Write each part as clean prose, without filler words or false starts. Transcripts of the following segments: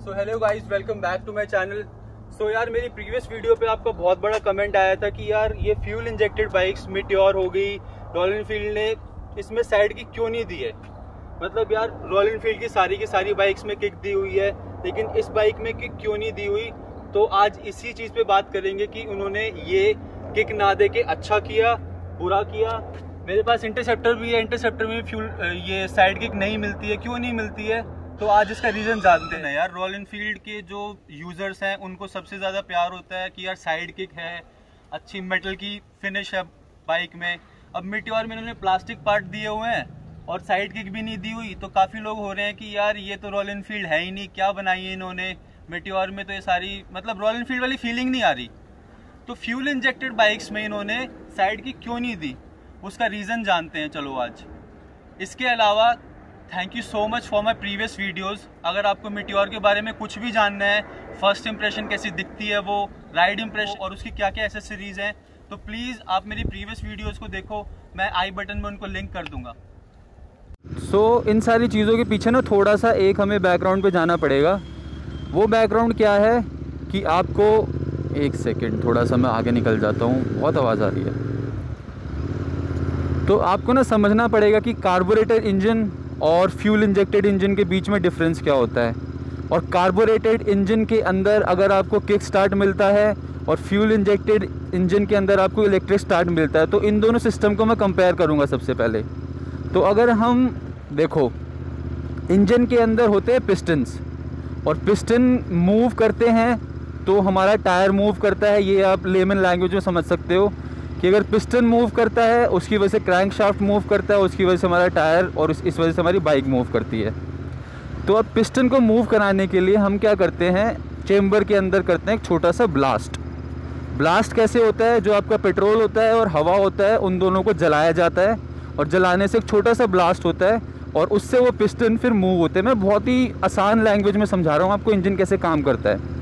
So hello guys, welcome back to my channel. So यार, मेरी previous video पे आपका बहुत बड़ा कमेंट आया था कि यार ये फ्यूल इंजेक्टेड बाइक्स मीटियोर हो गई, रॉयल एनफील्ड ने इसमें साइड की क्यों नहीं दी है। मतलब यार, रॉयल एनफील्ड की सारी बाइक्स में किक दी हुई है, लेकिन इस बाइक में किक क्यों नहीं दी हुई। तो आज इसी चीज़ पे बात करेंगे कि उन्होंने ये किक ना दे के अच्छा किया, बुरा किया। मेरे पास इंटरसेप्टर भी है, इंटरसेप्टर में फ्यूल ये साइड किक नहीं मिलती है, क्यों नहीं मिलती है, तो आज इसका रीज़न जानते हैं। यार, रॉयल एनफील्ड के जो यूज़र्स हैं उनको सबसे ज़्यादा प्यार होता है कि यार साइड किक है, अच्छी मेटल की फिनिश है बाइक में। अब मीटियोर में इन्होंने प्लास्टिक पार्ट दिए हुए हैं और साइड किक भी नहीं दी हुई, तो काफ़ी लोग हो रहे हैं कि यार ये तो रॉयल एनफील्ड है ही नहीं, क्या बनाई है इन्होंने। मीटियोर में तो ये सारी मतलब रॉयल एनफील्ड वाली फीलिंग नहीं आ रही। तो फ्यूल इंजेक्टेड बाइक्स में इन्होंने साइड किक क्यों नहीं दी, उसका रीज़न जानते हैं चलो आज। इसके अलावा thank you so much for my previous videos. अगर आपको मीटियोर के बारे में कुछ भी जानना है, फर्स्ट इंप्रेशन कैसी दिखती है वो, राइड इंप्रेशन और उसकी क्या क्या एसेसरीज हैं, तो प्लीज़ आप मेरी प्रीवियस वीडियोस को देखो, मैं आई बटन में उनको लिंक कर दूंगा। इन सारी चीज़ों के पीछे ना थोड़ा सा एक हमें बैकग्राउंड पे जाना पड़ेगा। वो बैकग्राउंड क्या है कि आपको, एक सेकेंड थोड़ा सा मैं आगे निकल जाता हूँ, बहुत आवाज़ आ रही है। तो आपको ना समझना पड़ेगा कि कार्बोरेटेड इंजन और फ्यूल इंजेक्टेड इंजन के बीच में डिफरेंस क्या होता है। और कार्बोरेटेड इंजन के अंदर अगर आपको किक स्टार्ट मिलता है और फ्यूल इंजेक्टेड इंजन के अंदर आपको इलेक्ट्रिक स्टार्ट मिलता है, तो इन दोनों सिस्टम को मैं कंपेयर करूँगा सबसे पहले। तो अगर हम देखो, इंजन के अंदर होते हैं पिस्टन्स, और पिस्टन मूव करते हैं तो हमारा टायर मूव करता है। ये आप लेमन लैंग्वेज में समझ सकते हो कि अगर पिस्टन मूव करता है उसकी वजह से क्रैंक शाफ्ट मूव करता है, उसकी वजह से हमारा टायर, और इस वजह से हमारी बाइक मूव करती है। तो अब पिस्टन को मूव कराने के लिए हम क्या करते हैं, चेम्बर के अंदर करते हैं एक छोटा सा ब्लास्ट। ब्लास्ट कैसे होता है, जो आपका पेट्रोल होता है और हवा होता है उन दोनों को जलाया जाता है, और जलाने से एक छोटा सा ब्लास्ट होता है और उससे वो पिस्टन फिर मूव होते हैं। मैं बहुत ही आसान लैंग्वेज में समझा रहा हूँ आपको इंजन कैसे काम करता है।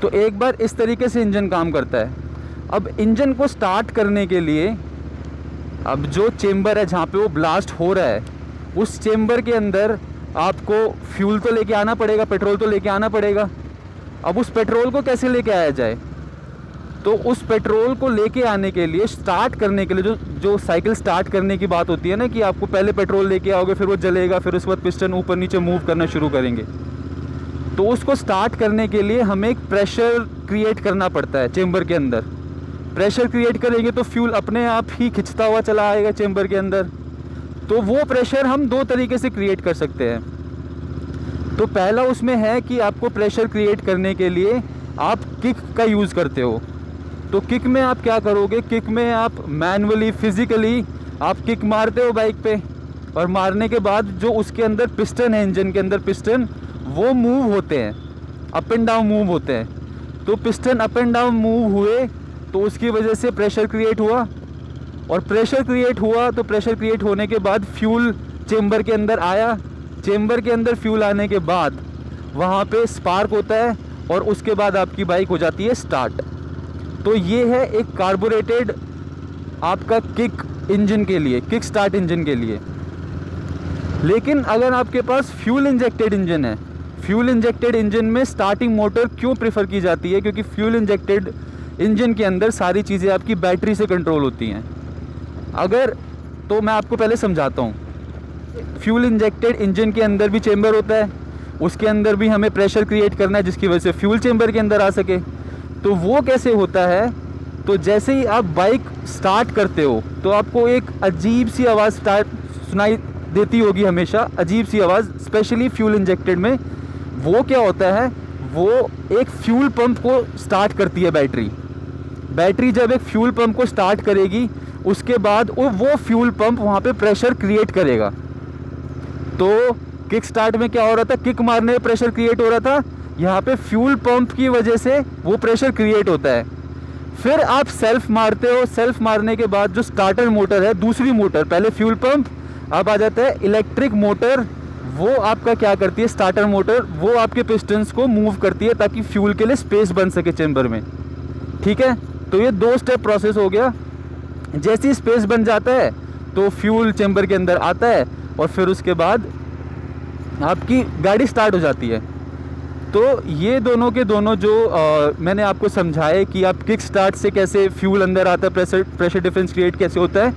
तो एक बार इस तरीके से इंजन काम करता है। अब इंजन को स्टार्ट करने के लिए, अब जो चेम्बर है जहाँ पे वो ब्लास्ट हो रहा है, उस चेम्बर के अंदर आपको फ्यूल तो लेके आना पड़ेगा, पेट्रोल तो लेके आना पड़ेगा। अब उस पेट्रोल को कैसे लेके आया जाए, तो उस पेट्रोल को लेके आने के लिए, स्टार्ट करने के लिए, जो साइकिल स्टार्ट करने की बात होती है ना, कि आपको पहले पेट्रोल लेके आओगे, फिर वो जलेगा, फिर उसके बाद पिस्टन ऊपर नीचे मूव करना शुरू करेंगे। तो उसको स्टार्ट करने के लिए हमें एक प्रेशर क्रिएट करना पड़ता है चेम्बर के अंदर। प्रेशर क्रिएट करेंगे तो फ्यूल अपने आप ही खिंचता हुआ चला आएगा चेम्बर के अंदर। तो वो प्रेशर हम दो तरीके से क्रिएट कर सकते हैं। तो पहला उसमें है कि आपको प्रेशर क्रिएट करने के लिए आप किक का यूज़ करते हो। तो किक में आप क्या करोगे, किक में आप मैनुअली, फिज़िकली आप किक मारते हो बाइक पे, और मारने के बाद जो उसके अंदर पिस्टन है, इंजन के अंदर पिस्टन, वो मूव होते हैं, अप एंड डाउन मूव होते हैं। तो piston up and down move हुए तो उसकी वजह से प्रेशर क्रिएट हुआ, और प्रेशर क्रिएट हुआ तो प्रेशर क्रिएट होने के बाद फ्यूल चेम्बर के अंदर आया। चेम्बर के अंदर फ्यूल आने के बाद वहाँ पे स्पार्क होता है और उसके बाद आपकी बाइक हो जाती है स्टार्ट। तो ये है एक कार्बोरेटेड आपका किक इंजन के लिए, किक स्टार्ट इंजन के लिए। लेकिन अगर आपके पास फ्यूल इंजेक्टेड इंजन है, फ्यूल इंजेक्टेड इंजन में स्टार्टिंग मोटर क्यों प्रेफर की जाती है, क्योंकि फ्यूल इंजेक्टेड इंजन के अंदर सारी चीज़ें आपकी बैटरी से कंट्रोल होती हैं। तो मैं आपको पहले समझाता हूँ। फ्यूल इंजेक्टेड इंजन के अंदर भी चेम्बर होता है, उसके अंदर भी हमें प्रेशर क्रिएट करना है जिसकी वजह से फ्यूल चेम्बर के अंदर आ सके। तो वो कैसे होता है, तो जैसे ही आप बाइक स्टार्ट करते हो तो आपको एक अजीब सी आवाज़ सुनाई देती होगी, हमेशा अजीब सी आवाज़, स्पेशली फ्यूल इंजेक्टेड में। वो क्या होता है, वो एक फ्यूल पंप को स्टार्ट करती है बैटरी जब एक फ्यूल पंप को स्टार्ट करेगी, उसके बाद वो फ्यूल पंप वहाँ पे प्रेशर क्रिएट करेगा। तो किक स्टार्ट में क्या हो रहा था, किक मारने में प्रेशर क्रिएट हो रहा था, यहाँ पे फ्यूल पंप की वजह से वो प्रेशर क्रिएट होता है। फिर आप सेल्फ मारते हो, सेल्फ मारने के बाद जो स्टार्टर मोटर है, दूसरी मोटर, पहले फ्यूल पंप, अब आ जाता है इलेक्ट्रिक मोटर। वो आपका क्या करती है, स्टार्टर मोटर, वो आपके पिस्टन्स को मूव करती है ताकि फ्यूल के लिए स्पेस बन सके चेम्बर में। ठीक है, तो ये 2 स्टेप प्रोसेस हो गया। जैसी स्पेस बन जाता है तो फ्यूल चेम्बर के अंदर आता है और फिर उसके बाद आपकी गाड़ी स्टार्ट हो जाती है। तो ये दोनों के दोनों जो मैंने आपको समझाए कि आप किक स्टार्ट से कैसे फ्यूल अंदर आता है, प्रेशर डिफरेंस क्रिएट कैसे होता है,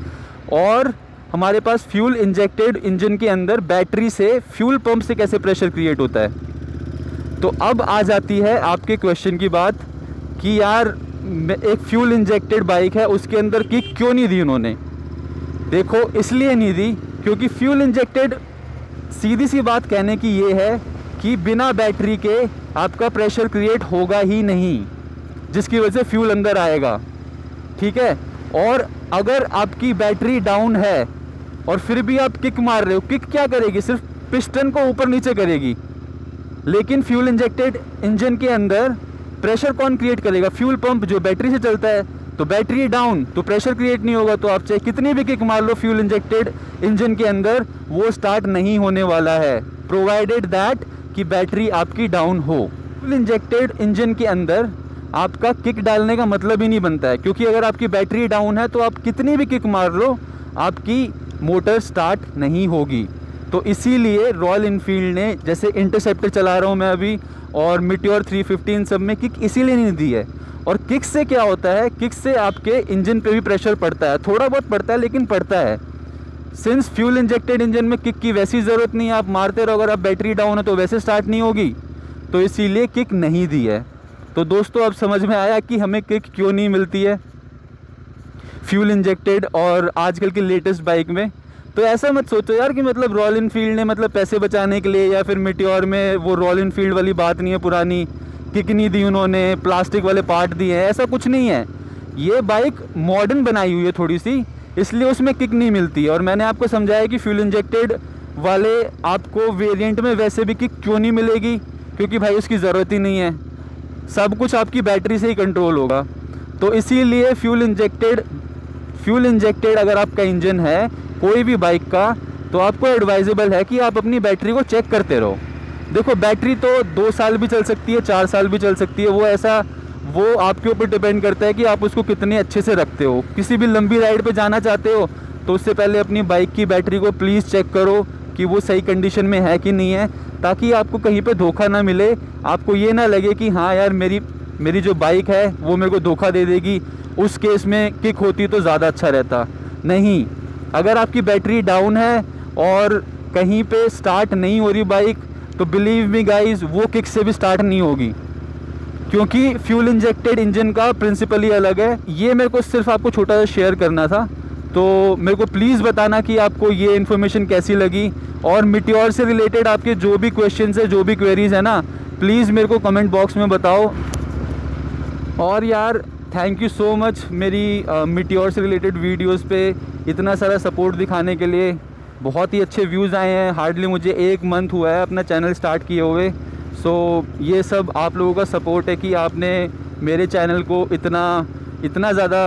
और हमारे पास फ्यूल इंजेक्टेड इंजन के अंदर बैटरी से फ्यूल पंप से कैसे प्रेशर क्रिएट होता है। तो अब आ जाती है आपके क्वेश्चन की बात कि यार एक फ्यूल इंजेक्टेड बाइक है, उसके अंदर किक क्यों नहीं दी उन्होंने। देखो इसलिए नहीं दी क्योंकि फ्यूल इंजेक्टेड, सीधी सी बात कहने की ये है कि बिना बैटरी के आपका प्रेशर क्रिएट होगा ही नहीं, जिसकी वजह से फ्यूल अंदर आएगा, ठीक है। और अगर आपकी बैटरी डाउन है और फिर भी आप किक मार रहे हो, किक क्या करेगी, सिर्फ पिस्टन को ऊपर नीचे करेगी, लेकिन फ्यूल इंजेक्टेड इंजन के अंदर प्रेशर कौन क्रिएट करेगा, फ्यूल पंप जो बैटरी से चलता है। तो बैटरी डाउन तो प्रेशर क्रिएट नहीं होगा, तो आप चाहे कितनी भी किक मार लो फ्यूल इंजेक्टेड इंजन के अंदर, वो स्टार्ट नहीं होने वाला है, प्रोवाइडेड दैट कि बैटरी आपकी डाउन हो। फ्यूल इंजेक्टेड इंजन के अंदर आपका किक डालने का मतलब ही नहीं बनता है, क्योंकि अगर आपकी बैटरी डाउन है तो आप कितनी भी किक मार लो आपकी मोटर स्टार्ट नहीं होगी। तो इसीलिए रॉयल इनफील्ड ने, जैसे इंटरसेप्टर चला रहा हूँ मैं अभी और मीटियोर 315 सब में किक इसीलिए नहीं दी है। और किक से क्या होता है, किक से आपके इंजन पे भी प्रेशर पड़ता है, थोड़ा बहुत पड़ता है लेकिन पड़ता है। सिंस फ्यूल इंजेक्टेड इंजन में किक की वैसी ज़रूरत नहीं है, आप मारते रहो, अगर आप बैटरी डाउन है तो वैसे स्टार्ट नहीं होगी, तो इसीलिए किक नहीं दी है। तो दोस्तों अब समझ में आया कि हमें किक क्यों नहीं मिलती है फ्यूल इंजेक्टेड और आजकल की लेटेस्ट बाइक में। तो ऐसा मत सोचो यार कि मतलब रॉयल इनफील्ड ने मतलब पैसे बचाने के लिए, या फिर मीटियोर में वो रॉयल इनफील्ड वाली बात नहीं है पुरानी, किक नहीं दी उन्होंने, प्लास्टिक वाले पार्ट दिए हैं, ऐसा कुछ नहीं है। ये बाइक मॉडर्न बनाई हुई है थोड़ी सी, इसलिए उसमें किक नहीं मिलती है। और मैंने आपको समझाया कि फ्यूल इंजेक्टेड वाले आपको वेरिएंट में वैसे भी किक क्यों नहीं मिलेगी, क्योंकि भाई उसकी ज़रूरत ही नहीं है, सब कुछ आपकी बैटरी से ही कंट्रोल होगा। तो इसीलिए फ्यूल इंजेक्टेड अगर आपका इंजन है कोई भी बाइक का, तो आपको एडवाइजेबल है कि आप अपनी बैटरी को चेक करते रहो। देखो बैटरी तो 2 साल भी चल सकती है, 4 साल भी चल सकती है, वो आपके ऊपर डिपेंड करता है कि आप उसको कितने अच्छे से रखते हो। किसी भी लंबी राइड पे जाना चाहते हो तो उससे पहले अपनी बाइक की बैटरी को प्लीज़ चेक करो कि वो सही कंडीशन में है कि नहीं है, ताकि आपको कहीं पे धोखा ना मिले, आपको ये ना लगे कि हाँ यार मेरी जो बाइक है वो मेरे को धोखा दे देगी, उस केस में किक होती तो ज़्यादा अच्छा रहता। नहीं, अगर आपकी बैटरी डाउन है और कहीं पे स्टार्ट नहीं हो रही बाइक, तो बिलीव मी गाइस वो किक से भी स्टार्ट नहीं होगी, क्योंकि फ्यूल इंजेक्टेड इंजन का प्रिंसिपल ही अलग है। ये मेरे को सिर्फ आपको छोटा सा शेयर करना था, तो मेरे को प्लीज़ बताना कि आपको ये इन्फॉर्मेशन कैसी लगी, और मीटियोर से रिलेटेड आपके जो भी क्वेश्चंस है, जो भी क्वेरीज़ है ना, प्लीज़ मेरे को कमेंट बॉक्स में बताओ। और यार थैंक यू सो मच मेरी मीटियोर से रिलेटेड वीडियोस पे इतना सारा सपोर्ट दिखाने के लिए। बहुत ही अच्छे व्यूज़ आए हैं, हार्डली मुझे 1 मंथ हुआ है अपना चैनल स्टार्ट किए हुए। सो ये सब आप लोगों का सपोर्ट है कि आपने मेरे चैनल को इतना ज़्यादा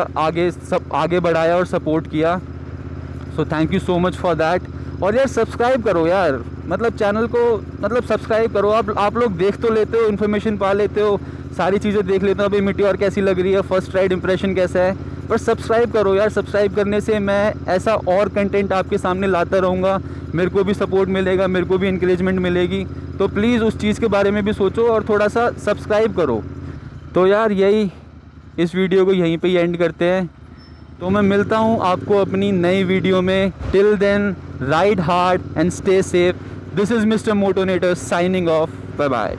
आगे बढ़ाया और सपोर्ट किया। So thank you so much for that. और यार सब्सक्राइब करो यार, मतलब चैनल को सब्सक्राइब करो। आप लोग देख तो लेते हो, इन्फॉर्मेशन पा लेते हो, सारी चीज़ें देख लेते हो, अभी मीटियोर कैसी लग रही है, फर्स्ट राइड इंप्रेशन कैसा है, पर सब्सक्राइब करो यार। सब्सक्राइब करने से मैं ऐसा और कंटेंट आपके सामने लाता रहूँगा, मेरे को भी सपोर्ट मिलेगा, मेरे को भी इंकरेजमेंट मिलेगी। तो प्लीज़ उस चीज़ के बारे में भी सोचो और थोड़ा सा सब्सक्राइब करो। तो यार इस वीडियो को यहीं पे ही एंड करते हैं। तो मैं मिलता हूँ आपको अपनी नई वीडियो में। Till then ride hard and stay safe. This is mister Motonator signing off. Bye bye.